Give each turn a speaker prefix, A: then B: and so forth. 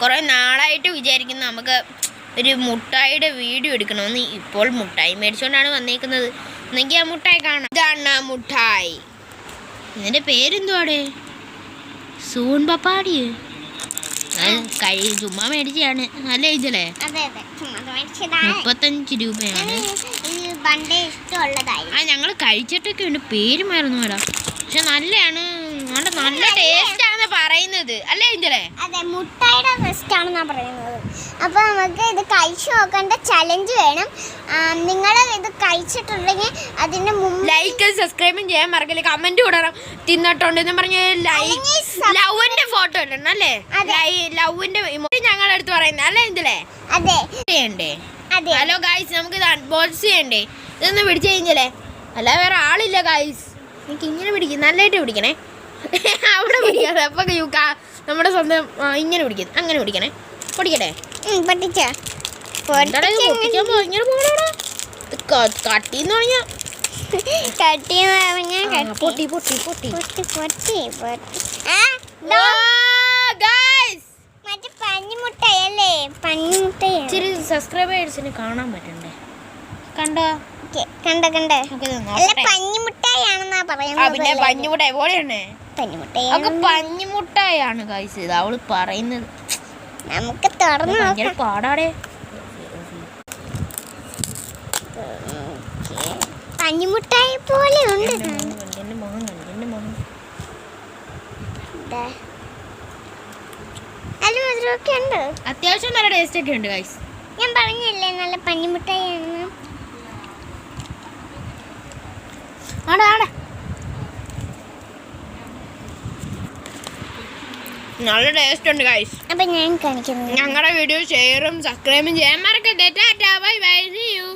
A: കുറേ നാളായിട്ട് വിചാരിക്കുന്നു നമുക്ക് ഒരു മുട്ടായിയുടെ വീഡിയോ എടുക്കണമെന്ന്. ഇപ്പോൾ മുട്ടായി മേടിച്ചുകൊണ്ടാണ് വന്നേക്കുന്നത്. എന്നെങ്കിൽ ആ മുട്ടായി കാണാം. ഇതാണ് ആ മുട്ടായി. ഇതിൻ്റെ പേരെന്തുവാടെ? സൂൺ പപ്പാടി. ചുമ്മാ മേടിച്ചാണ് അല്ലേ ഇതിലെ? 35 രൂപയാണ്. ഞങ്ങൾ കഴിച്ചിട്ടൊക്കെ ഉണ്ട്. പേര് മറന്നു പോരാ. പക്ഷെ നല്ലതാണ്. നല്ല ടേസ്റ്റ് ആണെന്ന് പറയുന്നത് അല്ലേ ഇതിലെ?
B: അതെ, മുട്ടായിയുടെ ടേസ്റ്റ് ആണെന്നാ പറയുന്നത്. അപ്പൊ നമുക്ക് ഇത് കഴിച്ചു നോക്കേണ്ട ചലഞ്ച് വേണം. നിങ്ങൾ ഇത് കഴിച്ചിട്ടുണ്ടെങ്കിൽ അതിന് മുമ്പ്
A: ലൈക്ക് സബ്സ്ക്രൈബും ചെയ്യാൻ മറക്കില്ല. കമന്റ് ഇടണം. തിന്നിട്ടുണ്ടെന്ന് പറഞ്ഞ് ലവിന്റെ ഫോട്ടോ ഇടണം അല്ലേ? ലവിന്റെ ഞങ്ങളുടെ അടുത്ത് പറയുന്നത് അല്ലേ ഇതിലെ?
B: അതെ
A: ചെയ്യണ്ടേ? ഹലോ ഗായ്സ്, നമുക്ക് ഇത് അൺബോക്സ് ചെയ്യണ്ടേ? ഇതൊന്ന് പിടിച്ചു കഴിഞ്ഞാലേ അല്ല വേറെ ആളില്ല ഗായ്സ്. എനിക്ക് ഇങ്ങനെ പിടിക്കും. നല്ലതായിട്ട് പിടിക്കണേ. അവിടെ പിടിക്കാതെ അപ്പൊ നമ്മുടെ സ്വന്തം ഇങ്ങനെ പിടിക്കും. അങ്ങനെ പിടിക്കണേ. പൊടിക്കട്ടെ. കട്ടിന്ന് പറഞ്ഞാൽ പൊട്ടി പൊട്ടി പൊട്ടി പൊട്ടി പൊട്ടി.
B: മറ്റേ പഞ്ഞിമുട്ടയല്ലേ? പഞ്ഞിമുട്ടയ.
A: ഇച്ചിരി സബ്സ്ക്രൈബേഴ്സിന് കാണാൻ പറ്റണ്ടേ? കണ്ടോ?
B: കണ്ട പഞ്ഞിമുട്ടായാണെന്നാ പറയുന്നത്.
A: പിന്നെ പഞ്ഞിമുട്ടായി പോലെയാണ്. പഞ്ഞിമുട്ടായാണ് ഗൈസ് ഇത് അവള് പറയുന്നത്.
B: നമുക്ക് തുറന്ന്
A: പാടാടെ.
B: പഞ്ഞിമുട്ടായി പോലെ ഉണ്ട്.
A: അത്യാവശ്യം നല്ല ടേസ്റ്റ് ഒക്കെ ഉണ്ട് ഗൈസ്.
B: ഞാൻ പറഞ്ഞില്ലേ നല്ല പഞ്ഞിമുട്ടായാണ്.
A: നല്ല ടേസ്റ്റ് ഉണ്ട് ഗൈസ്.
B: അപ്പൊ ഞാൻ കാണിക്കുന്നു.
A: ഞങ്ങളുടെ വീഡിയോ ഷെയറും സബ്സ്ക്രൈബും ചെയ്യാൻ മറക്കരുത്. Tata bye bye, see U.